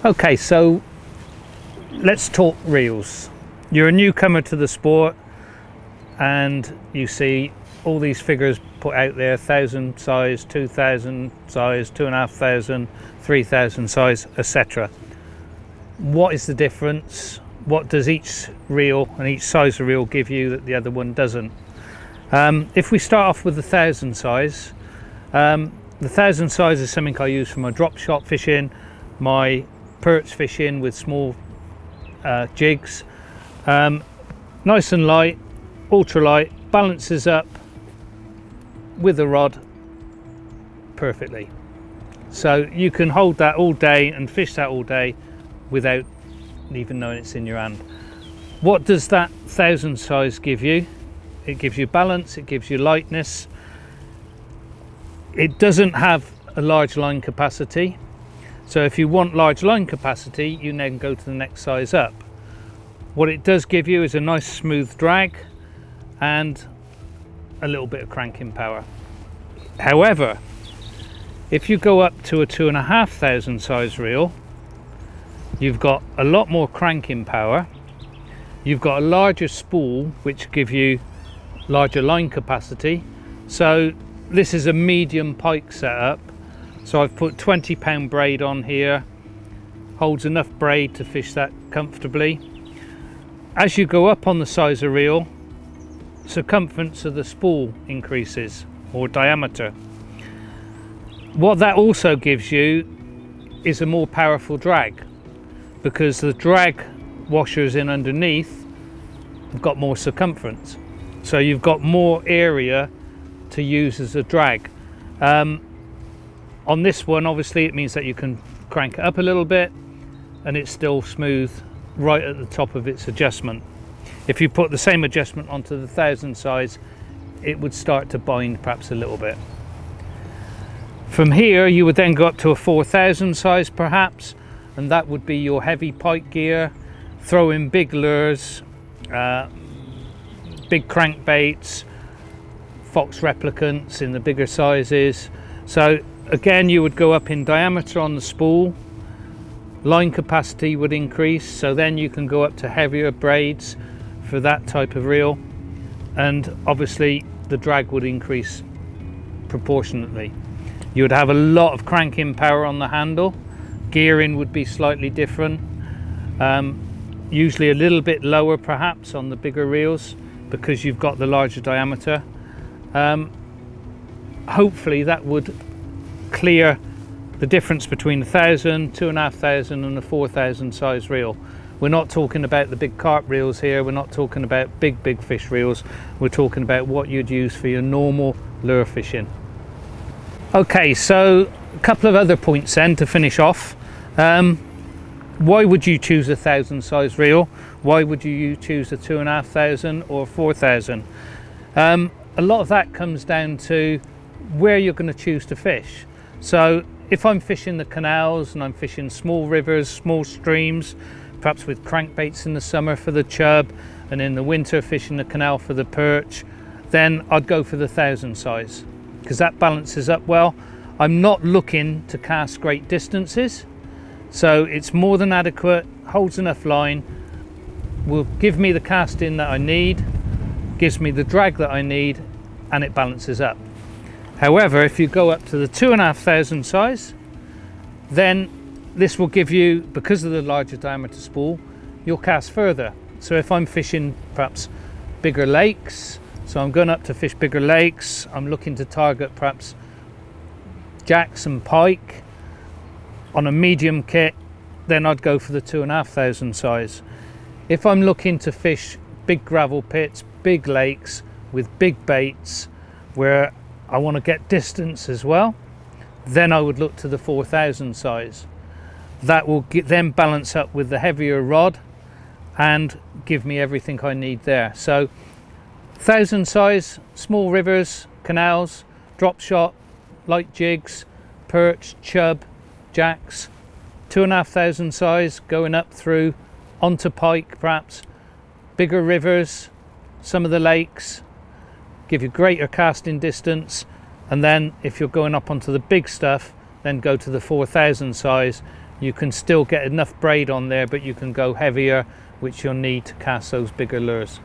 Okay, so let's talk reels. You're a newcomer to the sport and you see all these figures put out there: 1,000 size, 2,000 size, 2,500, 3,000 size, etc. What is the difference? What does each reel and each size of reel give you that the other one doesn't? If we start off with the 1,000 size, the 1,000 size is something I use for my drop shot fishing, my perch fishing with small jigs. Nice and light, ultra light, balances up with the rod perfectly. So you can hold that all day and fish that all day without even knowing it's in your hand. What does that 1,000 size give you? It gives you balance, it gives you lightness. It doesn't have a large line capacity. So if you want large line capacity, you then go to the next size up. What it does give you is a nice smooth drag and a little bit of cranking power. However, if you go up to a 2,500 size reel, you've got a lot more cranking power. You've got a larger spool, which give you larger line capacity. So this is a medium pike setup. So I've put 20-pound braid on here, holds enough braid to fish that comfortably. As you go up on the size of reel, circumference of the spool increases, or diameter. What that also gives you is a more powerful drag, because the drag washers in underneath have got more circumference. So you've got more area to use as a drag. On this one, obviously, it means that you can crank it up a little bit and it's still smooth right at the top of its adjustment. If you put the same adjustment onto the 1,000 size, it would start to bind perhaps a little bit. From here, you would then go up to a 4,000 size perhaps, and that would be your heavy pike gear, throw in big lures, big crankbaits, fox replicants in the bigger sizes. So again, you would go up in diameter on the spool, line capacity would increase, so then you can go up to heavier braids for that type of reel, and obviously the drag would increase proportionately. You would have a lot of cranking power on the handle, gearing would be slightly different, usually a little bit lower perhaps on the bigger reels because you've got the larger diameter. Hopefully that would clear the difference between 1,000, 2,500 and a 4,000 size reel. We're not talking about the big carp reels here, we're not talking about big fish reels, we're talking about what you'd use for your normal lure fishing. Okay, so a couple of other points then to finish off. Why would you choose a 1,000 size reel? Why would you choose a 2,500 or 4,000? A lot of that comes down to where you're going to choose to fish. So if I'm fishing the canals and I'm fishing small rivers, small streams, perhaps with crankbaits in the summer for the chub and in the winter fishing the canal for the perch, then I'd go for the 1,000 size because that balances up well. I'm not looking to cast great distances, so it's more than adequate, holds enough line, will give me the casting that I need, gives me the drag that I need, and it balances up. However, if you go up to the 2,500 size, then this will give you, because of the larger diameter spool, you'll cast further. So if I'm fishing perhaps bigger lakes, so I'm going up to fish bigger lakes, I'm looking to target perhaps jacks and pike on a medium kit, then I'd go for the 2,500 size. If I'm looking to fish big gravel pits, big lakes with big baits where I want to get distance as well, then I would look to the 4,000 size. That will then balance up with the heavier rod and give me everything I need there. So 1,000 size, small rivers, canals, drop shot, light jigs, perch, chub, jacks. 2,500 size going up through onto pike perhaps, bigger rivers, some of the lakes, give you greater casting distance. And then if you're going up onto the big stuff, then go to the 4,000 size, You can still get enough braid on there, but you can go heavier, which you'll need to cast those bigger lures.